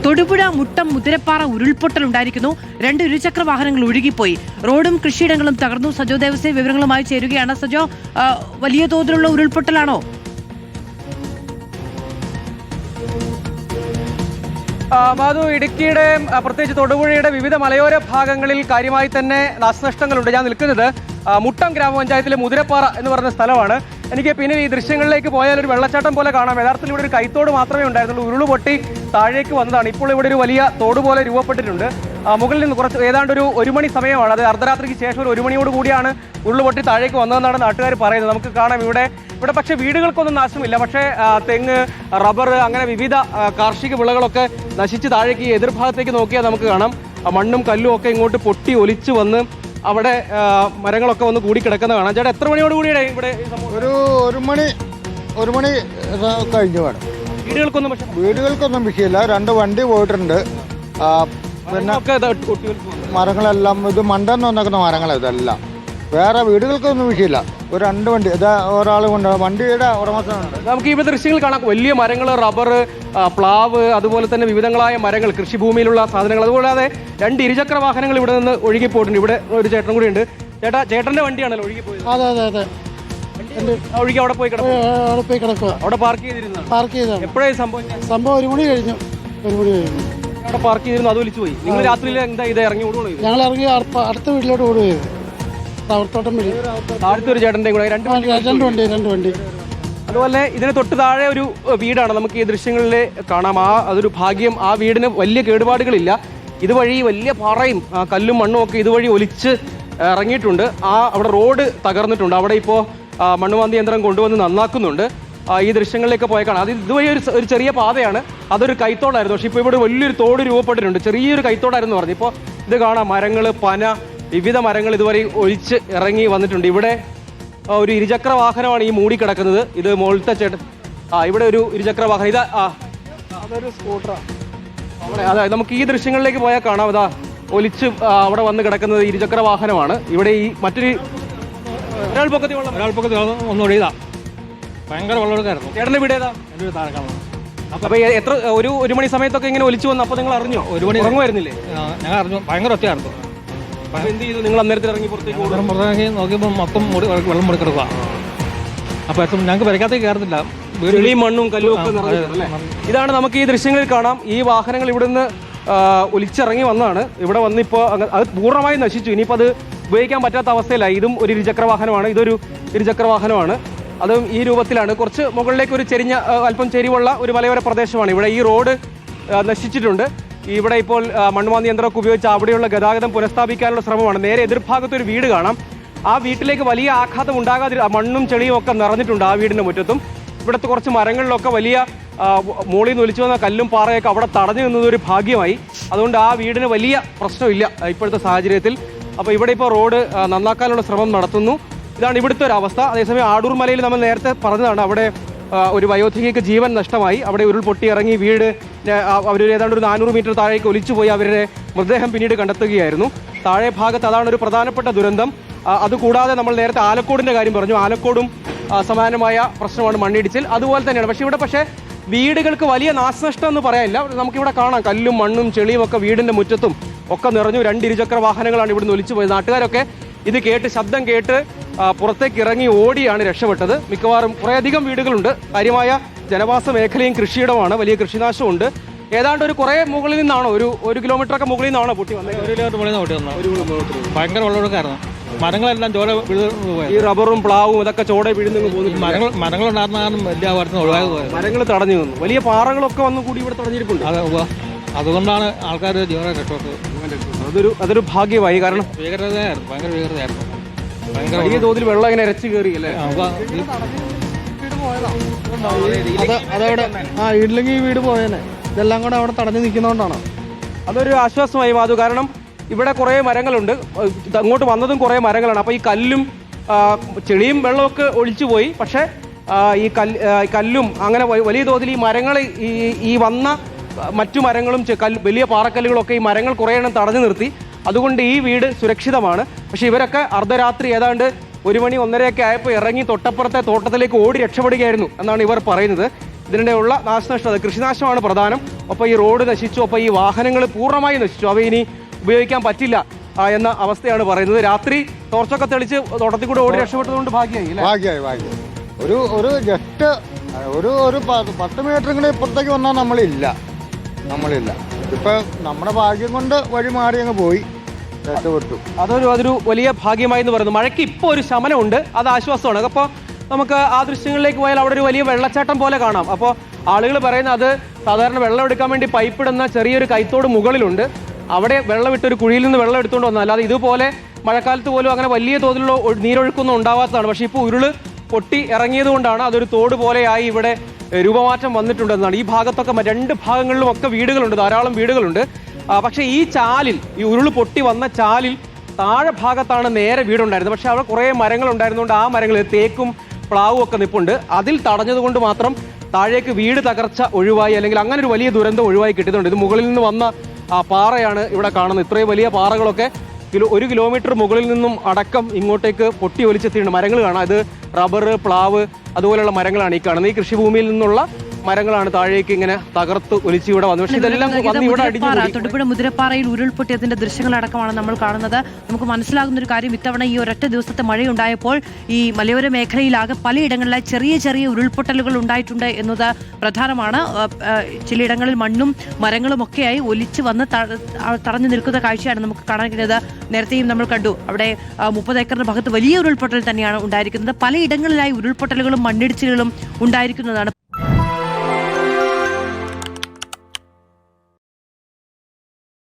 തൊടുപുഴ മുട്ടം മുതിരപ്പാറ ഉരുൾപൊട്ടൽ ഉണ്ടായിരിക്കുന്നു. 2 ഇരുചക്ര വാഹനങ്ങൾ ഒഴുകിപ്പോയി. റോഡും കൃഷിയിടങ്ങളും തകർന്നു. സജോ ദേവസ്യ വിവരങ്ങളുമായി ചേരുകയാണ്. സജോ, വലിയ തോതിലുള്ള ഉരുൾപൊട്ടലാണോ? മാധു, ഇടുക്കിയുടെ പ്രത്യേകിച്ച് തൊടുപുഴയുടെ വിവിധ മലയോര ഭാഗങ്ങളിൽ കാര്യമായി തന്നെ നാശനഷ്ടങ്ങളുണ്ട്. ഞാൻ നിൽക്കുന്നത് മുട്ടം ഗ്രാമപഞ്ചായത്തിലെ മുതിരപ്പാറ എന്ന് പറയുന്ന സ്ഥലമാണ്. എനിക്ക് പിന്നെ ഈ ദൃശ്യങ്ങളിലേക്ക് പോയാൽ ഒരു വെള്ളച്ചാട്ടം പോലെ കാണാം. യഥാർത്ഥത്തിൽ ഇവിടെ ഒരു കൈത്തോട് മാത്രമേ ഉണ്ടായിരുന്നുള്ളൂ. ഉരുള് പൊട്ടി താഴേക്ക് വന്നതാണ്. ഇപ്പോൾ ഇവിടെ ഒരു വലിയ തോട് പോലെ രൂപപ്പെട്ടിട്ടുണ്ട്. മുകളിൽ നിന്ന് കുറച്ച് ഏതാണ്ട് ഒരു 1 മണി സമയമാണ്. അത് അർദ്ധരാത്രിക്ക് ശേഷം ഒരു 1 മണിയോട് കൂടിയാണ് ഉരുള് പൊട്ടി താഴേക്ക് വന്നതെന്നാണ് നാട്ടുകാർ പറയുന്നത്. നമുക്ക് കാണാം ഇവിടെ പക്ഷേ വീടുകൾക്കൊന്നും നാശമില്ല. പക്ഷേ തെങ്ങ്, റബ്ബർ അങ്ങനെ വിവിധ കാർഷിക വിളകളൊക്കെ നശിച്ച് താഴേക്ക് ഈ എതിർഭാഗത്തേക്ക് നോക്കിയാൽ നമുക്ക് കാണാം മണ്ണും കല്ലും ഒക്കെ ഇങ്ങോട്ട് പൊട്ടി ഒലിച്ചു വന്ന് അവിടെ മരങ്ങളൊക്കെ വന്ന് കൂടി കിടക്കുന്ന കാണാം. ചേട്ടാ, എത്ര മണിയോട് കൂടിയാണ് ഇവിടെ ഒരു മണി കഴിഞ്ഞു വേണം. വീടുകൾക്കൊന്നും വിഷയമില്ല. 2 വണ്ടി പോയിട്ടുണ്ട്. പിന്നെ മരങ്ങളെല്ലാം ഇത് മണ്ടെന്ന് വന്നേക്കുന്ന മരങ്ങളാണ് ഇതെല്ലാം. വേറെ വീടുകൾക്കൊന്നും വിഷയമില്ല. ഒരു 2 വണ്ടി ഇതാ ഒരാൾ കൊണ്ട് വണ്ടിയുടെ ഉടമസ്ഥനുണ്ട്. നമുക്ക് ഈ ദൃശ്യങ്ങൾ കാണാം. വലിയ മരങ്ങൾ, റബ്ബർ, പ്ലാവ്, അതുപോലെ തന്നെ വിവിധങ്ങളായ മരങ്ങൾ, കൃഷിഭൂമിയിലുള്ള സാധനങ്ങൾ. അതുകൂടാതെ 2 ഇരുചക്ര വാഹനങ്ങൾ ഇവിടെ നിന്ന് ഒഴുകിപ്പോയിട്ടുണ്ട്. ഇവിടെ ഒരു ചേട്ടൻ കൂടി ഉണ്ട്. ചേട്ടന്റെ വണ്ടിയാണല്ലോ ഒഴുകിപ്പോയത്? അതെ. ഒഴുകി അവിടെ പോയി കിടക്കുക. അവിടെ പാർക്ക് ചെയ്തിരുന്നു. എപ്പോഴാണ് സംഭവം 1 മണി കഴിഞ്ഞു. അവിടെ പാർക്ക് ചെയ്തിരുന്നു, അത് ഒലിച്ചു പോയി. നിങ്ങൾ രാത്രിയിൽ എന്താ ഇത് ഇറങ്ങി ഓടുകയാണോ? ഞങ്ങൾ ഇറങ്ങി അടുത്ത വീട്ടിലോട്ട് ഓടുകയത്. റവർത്തോട്ടം വഴി താഴത്തെ ഒരു ചേട്ടൻ്റെ കൂടെ 2 വണ്ടി. അതുപോലെ ഇതിന് തൊട്ട് താഴെ ഒരു വീടാണ്. നമുക്ക് ഈ ദൃശ്യങ്ങളിൽ കാണാം. അതൊരു ഭാഗ്യം. ആ വീടിന് വലിയ കേടുപാടുകളില്ല. ഇതുവഴി വലിയ പാറയും കല്ലും മണ്ണും ഒക്കെ ഇതുവഴി ഒലിച്ച് ഇറങ്ങിയിട്ടുണ്ട്. അവിടെ റോഡ് തകർന്നിട്ടുണ്ട്. അവിടെ ഇപ്പോൾ മണ്ണുമാന്തി യന്ത്രം കൊണ്ടുവന്ന് നന്നാക്കുന്നുണ്ട്. ഈ ദൃശ്യങ്ങളിലേക്ക് പോയി കാണാം. അത് ഇതുവഴി ഒരു ചെറിയ പാതയാണ്. അതൊരു കൈത്തോടായിരുന്നു. പക്ഷേ ഇപ്പോൾ ഇവിടെ വലിയൊരു തോട് രൂപപ്പെട്ടിട്ടുണ്ട്. ചെറിയൊരു കൈത്തോടായിരുന്നു പറഞ്ഞു. ഇപ്പോൾ ഇത് കാണാം, മരങ്ങൾ, പന, വിവിധ മരങ്ങൾ ഇതുവരെ ഒലിച്ച് ഇറങ്ങി വന്നിട്ടുണ്ട്. ഇവിടെ ഒരു ഇരുചക്ര വാഹനമാണ് ഈ മൂടിക്കിടക്കുന്നത്. ഇത് മുകളിലത്തെ ചേട്ടൻ ഇവിടെ ഒരു ഇരുചക്ര വാഹനം. അതൊരു സ്കൂട്ടറാണ്. അതായത് നമുക്ക് ഈ ദൃശ്യങ്ങളിലേക്ക് പോയാൽ കാണാം. അതാ ഒലിച്ച് അവിടെ വന്ന് കിടക്കുന്നത് ഇരുചക്ര വാഹനമാണ്. ഇവിടെ ഈ മറ്റൊരു ഒരാൾ പൊക്കത്തി ഒന്നൊഴിയതാ. ഭയങ്കര വെള്ളമെടുക്കായിരുന്നു. ചേട്ടൻ്റെ വീട് ഏതാ? എൻ്റെ വീട് താഴെക്കാണ്. അപ്പോൾ എത്ര ഒരു മണി സമയത്തൊക്കെ ഇങ്ങനെ ഒലിച്ചു വന്നു. അപ്പോൾ നിങ്ങൾ അറിഞ്ഞോ? 1 മണി ഉറങ്ങുമായിരുന്നില്ലേ? ഞങ്ങൾ അറിഞ്ഞു. ഭയങ്കര ഒറ്റയായിരുന്നു. എന്ത് ചെയ്തു നിങ്ങൾ? അന്നേരത്തിൽ ഇറങ്ങി പുറത്തേക്ക് നോക്കിയപ്പോൾ മൊത്തം വെള്ളം മുടി കിടക്കുക. അപ്പോൾ ഞങ്ങൾക്ക് വരയ്ക്കാത്തേക്ക് കയറുന്നില്ല. ചെളിയും മണ്ണും കല്ലും ഒക്കെ നിറഞ്ഞിട്ടുണ്ടല്ലേ? ഇതാണ് നമുക്ക് ഈ ദൃശ്യങ്ങളിൽ കാണാം. ഈ വാഹനങ്ങൾ ഇവിടുന്ന് ഒലിച്ചിറങ്ങി വന്നതാണ്. ഇവിടെ വന്നിപ്പോൾ അത് പൂർണ്ണമായി നശിച്ചു. ഇനിയിപ്പോൾ അത് ഉപയോഗിക്കാൻ പറ്റാത്ത അവസ്ഥയിലായി. ഇതും ഒരു ഇരുചക്ര വാഹനമാണ്. ഇതൊരു ഇരുചക്ര വാഹനമാണ്. അതും ഈ രൂപത്തിലാണ്. കുറച്ച് മുകളിലേക്ക് ഒരു അല്പം ചെരിവുള്ള ഒരു മലയോര പ്രദേശമാണ്. ഇവിടെ ഈ റോഡ് നശിച്ചിട്ടുണ്ട്. ഇവിടെ ഇപ്പോൾ മണ്ണുമാന്തി യന്ത്രമൊക്കെ ഉപയോഗിച്ച് അവിടെയുള്ള ഗതാഗതം പുനഃസ്ഥാപിക്കാനുള്ള ശ്രമമാണ്. നേരെ എതിർഭാഗത്തൊരു വീട് കാണാം. ആ വീട്ടിലേക്ക് വലിയ ആഘാതം മണ്ണും ചെളിയും ഒക്കെ നിറഞ്ഞിട്ടുണ്ട് ആ വീടിൻ്റെ മുറ്റത്തും. ഇവിടുത്തെ കുറച്ച് മരങ്ങളിലൊക്കെ വലിയ മോളിൽ നിന്ന് ഒലിച്ചു വന്ന കല്ലും പാറയൊക്കെ അവിടെ തടഞ്ഞു നിന്നത് ഒരു ഭാഗ്യമായി. അതുകൊണ്ട് ആ വീടിന് വലിയ പ്രശ്നമില്ല ഇപ്പോഴത്തെ സാഹചര്യത്തിൽ. അപ്പോൾ ഇവിടെ ഇപ്പോൾ റോഡ് നന്നാക്കാനുള്ള ശ്രമം നടത്തുന്നു. ഇതാണ് ഇവിടുത്തെ ഒരു അവസ്ഥ. അതേസമയം ആടൂർ മലയിൽ നമ്മൾ നേരത്തെ പറഞ്ഞതാണ്, അവിടെ ഒരു വയോധികയ്ക്ക് ജീവൻ നഷ്ടമായി. അവിടെ ഉരുൾപൊട്ടി ഇറങ്ങി വീട് അവർ ഏതാണ്ട് ഒരു 400 മീറ്റർ താഴേക്ക് ഒലിച്ചുപോയി അവരുടെ മൃതദേഹം പിന്നീട് കണ്ടെത്തുകയായിരുന്നു. താഴെ ഭാഗത്ത് അതാണ് ഒരു പ്രധാനപ്പെട്ട ദുരന്തം. അതുകൂടാതെ നമ്മൾ നേരത്തെ ആലക്കോടിൻ്റെ കാര്യം പറഞ്ഞു. ആലക്കോടും സമാനമായ പ്രശ്നമാണ് മണ്ണിടിച്ചിൽ. അതുപോലെ തന്നെയാണ്. പക്ഷേ വീടുകൾക്ക് വലിയ നാശനഷ്ടം എന്ന് പറയാനില്ല. നമുക്കിവിടെ കാണാം കല്ലും മണ്ണും ചെളിയും ഒക്കെ വീടിൻ്റെ മുറ്റത്തും ഒക്കെ നിറഞ്ഞു. 2 ഇരുചക്ര വാഹനങ്ങളാണ് ഇവിടുന്ന് ഒലിച്ചു പോയത്. നാട്ടുകാരൊക്കെ ഇത് ശബ്ദം കേട്ട് പുറത്തേക്ക് ഇറങ്ങി ഓടിയാണ് രക്ഷപ്പെട്ടത്. മിക്കവാറും കുറേയധികം വീടുകളുണ്ട്. കാര്യമായ ജനവാസ മേഖലയും കൃഷിയിടമാണ്. വലിയ കൃഷിനാശമുണ്ട്. ഏതാണ്ട് ഒരു കുറേ മുകളിൽ നിന്നാണോ, ഒരു കിലോമീറ്ററൊക്കെ മുകളിൽ നിന്നാണോ പൊട്ടി വന്നത്? 1 കിലോമീറ്റർ മുകളിൽ നിന്ന് പൊട്ടി വന്നത്. ഭയങ്കര വെള്ളമെടുക്കായിരുന്നു. മരങ്ങളെല്ലാം ചോര ഈ റബ്ബറും പ്ലാവും ഇതൊക്കെ ചോടെ വീഴുന്നു പോകുന്നു. മരങ്ങളുണ്ടായിരുന്ന കാരണം വലിയ അപകടത്തിന് ഒഴിവാക്കി പോയത്. മരങ്ങൾ തടഞ്ഞു നിന്നു. വലിയ പാറകളൊക്കെ വന്നു കൂടി ഇവിടെ തടഞ്ഞിരിപ്പുണ്ട്. അതുകൊണ്ടാണ് ആൾക്കാർ ജീവനെ രക്ഷപ്പെട്ടത്. അതൊരു ഭാഗ്യമായി. കാരണം ഭീകരതയായിരുന്നു. ഭയങ്കര ഭീകരതയായിരുന്നു. വലിയ തോതിൽ വെള്ളം ഇങ്ങനെ ഇരച്ചു കയറി അല്ലേ? അതവിടെ ഇല്ലെങ്കിൽ ഈ വീട് പോയേനെ. ഇതെല്ലാം കൂടെ അവിടെ തടഞ്ഞു നിൽക്കുന്നതുകൊണ്ടാണ്. അതൊരു ആശ്വാസമായി മാധു. കാരണം ഇവിടെ കുറേ മരങ്ങളുണ്ട്. അങ്ങോട്ട് വന്നതും കുറേ മരങ്ങളാണ്. അപ്പോൾ ഈ കല്ലും ചെളിയും വെള്ളമൊക്കെ ഒഴിച്ചു പോയി. പക്ഷേ ഈ കല്ലും അങ്ങനെ വലിയ തോതിൽ ഈ മരങ്ങൾ ഈ വന്ന മറ്റു മരങ്ങളും വലിയ പാറക്കല്ലുകളൊക്കെ ഈ മരങ്ങൾ കുറേ എണ്ണം തടഞ്ഞു നിർത്തി. അതുകൊണ്ട് ഈ വീട് സുരക്ഷിതമാണ്. പക്ഷേ ഇവരൊക്കെ അർദ്ധരാത്രി ഏതാണ്ട് 1 മണി 1:30 ആയപ്പോൾ ഇറങ്ങി തൊട്ടപ്പുറത്തെ തോട്ടത്തിലേക്ക് ഓടി രക്ഷപ്പെടുകയായിരുന്നു എന്നാണ് ഇവർ പറയുന്നത്. ഇതിനിടെയുള്ള നാശനഷ്ടം, കൃഷിനാശമാണ് പ്രധാനം. ഒപ്പം ഈ റോഡ് നശിച്ചു, ഒപ്പം ഈ വാഹനങ്ങൾ പൂർണ്ണമായി നശിച്ചു. അവ ഇനി ഉപയോഗിക്കാൻ പറ്റില്ല എന്ന അവസ്ഥയാണ് പറയുന്നത്. രാത്രി ടോർച്ചൊക്കെ തെളിച്ച് തോട്ടത്തിൽ കൂടെ ഓടി രക്ഷപ്പെട്ടതുകൊണ്ട് ഭാഗ്യമായി. ഒരു ജസ്റ്റ് ഒരു 10 മീറ്റർ കൂടെ ഇപ്പുറത്തേക്ക് വന്നാൽ നമ്മളില്ല. ഇപ്പൊ നമ്മുടെ ഭാഗ്യം കൊണ്ട് വഴി മാറി അങ്ങ് പോയി രക്ഷപ്പെട്ടു. അതൊരു വലിയ ഭാഗ്യമായി എന്ന് പറയുന്നു. മഴയ്ക്ക് ഇപ്പോൾ ഒരു ശമനമുണ്ട്, അത് ആശ്വാസമാണ്. അപ്പോൾ നമുക്ക് ആ ദൃശ്യങ്ങളിലേക്ക് പോയാൽ അവിടെ ഒരു വലിയ വെള്ളച്ചാട്ടം പോലെ കാണാം. അപ്പോൾ ആളുകൾ പറയുന്നത് അത് സാധാരണ വെള്ളം എടുക്കാൻ വേണ്ടി പൈപ്പിടുന്ന ചെറിയൊരു കൈത്തോട് മുകളിലുണ്ട്. അവിടെ വെള്ളം ഇട്ടൊരു കുഴിയിൽ നിന്ന് വെള്ളം എടുത്തുകൊണ്ട് വന്നാൽ അല്ലാതെ ഇതുപോലെ മഴക്കാലത്ത് പോലും അങ്ങനെ വലിയ തോതിലുള്ള നീരൊഴുക്കൊന്നും ഉണ്ടാവാത്തതാണ്. പക്ഷേ ഇപ്പോൾ ഉരുള് പൊട്ടി ഇറങ്ങിയത് കൊണ്ടാണ് അതൊരു തോട് പോലെയായി ഇവിടെ രൂപമാറ്റം വന്നിട്ടുണ്ടെന്നാണ്. ഈ ഭാഗത്തൊക്കെ 2 ഭാഗങ്ങളിലും ഒക്കെ വീടുകളുണ്ട്, ധാരാളം വീടുകളുണ്ട്. പക്ഷേ ഈ ചാലിൽ, ഈ ഉരുള് പൊട്ടി വന്ന ചാലിൽ താഴെ ഭാഗത്താണ് നേരെ വീടുണ്ടായിരുന്നത്. പക്ഷേ അവിടെ കുറേ മരങ്ങൾ ഉണ്ടായിരുന്നുകൊണ്ട് ആ മരങ്ങൾ, തേക്കും പ്ലാവും ഒക്കെ നിൽപ്പുണ്ട്. അതിൽ തടഞ്ഞതുകൊണ്ട് മാത്രം താഴേക്ക് വീട് തകർച്ച ഒഴിവായി, അല്ലെങ്കിൽ അങ്ങനെ ഒരു വലിയ ദുരന്തം ഒഴിവായി കിട്ടുന്നുണ്ട്. ഇത് മുകളിൽ നിന്ന് വന്ന പാറയാണ് ഇവിടെ കാണുന്നത്. ഇത്രയും വലിയ പാറകളൊക്കെ 1 കിലോമീറ്റർ മുകളിൽ നിന്നും അടക്കം ഇങ്ങോട്ടേക്ക് പൊട്ടി ഒലിച്ചെത്തിയിട്ടുണ്ട്. മരങ്ങൾ കാണാം, ഇത് റബ്ബർ, പ്ലാവ് അതുപോലെയുള്ള മരങ്ങളാണ് ഈ കാണുന്നത്. ഈ കൃഷിഭൂമിയിൽ നിന്നുള്ള മരങ്ങളാണ് താഴേക്ക് ഇങ്ങനെ തകർത്ത് ഒലിച്ച് ഇവിടെ വന്നു. പക്ഷേ ഇതെല്ലാം വന്ന് ഇവിടെ തൊടുപുഴ മുതിരപ്പാറയിൽ ഉരുൾപൊട്ടിയതിന്റെ ദൃശ്യങ്ങളടക്കമാണ് നമ്മൾ കാണുന്നത്. നമുക്ക് മനസ്സിലാകുന്ന ഒരു കാര്യം, ഇത്തവണ ഈ ഒരൊറ്റ ദിവസത്തെ മഴയുണ്ടായപ്പോൾ ഈ മലയോര മേഖലയിലാകെ പലയിടങ്ങളിലായി ചെറിയ ചെറിയ ഉണ്ടായിട്ടുണ്ട് എന്നത് പ്രധാനമാണ്. ചിലയിടങ്ങളിൽ മണ്ണും മരങ്ങളും ഒക്കെയായി ഒലിച്ച് വന്ന് തടഞ്ഞു നിൽക്കുന്ന കാഴ്ചയാണ് നമുക്ക് കാണാൻ കഴിയുന്നത്. നേരത്തെയും നമ്മൾ കണ്ടു, അവിടെ 30 ഏക്കറിന്റെ ഭാഗത്ത് വലിയ ഉരുൾപൊട്ടൽ തന്നെയാണ് ഉണ്ടായിരിക്കുന്നത്. പലയിടങ്ങളിലായി ഉരുൾപൊട്ടലുകളും മണ്ണിടിച്ചിലുകളും ഉണ്ടായിരിക്കുന്നതാണ്.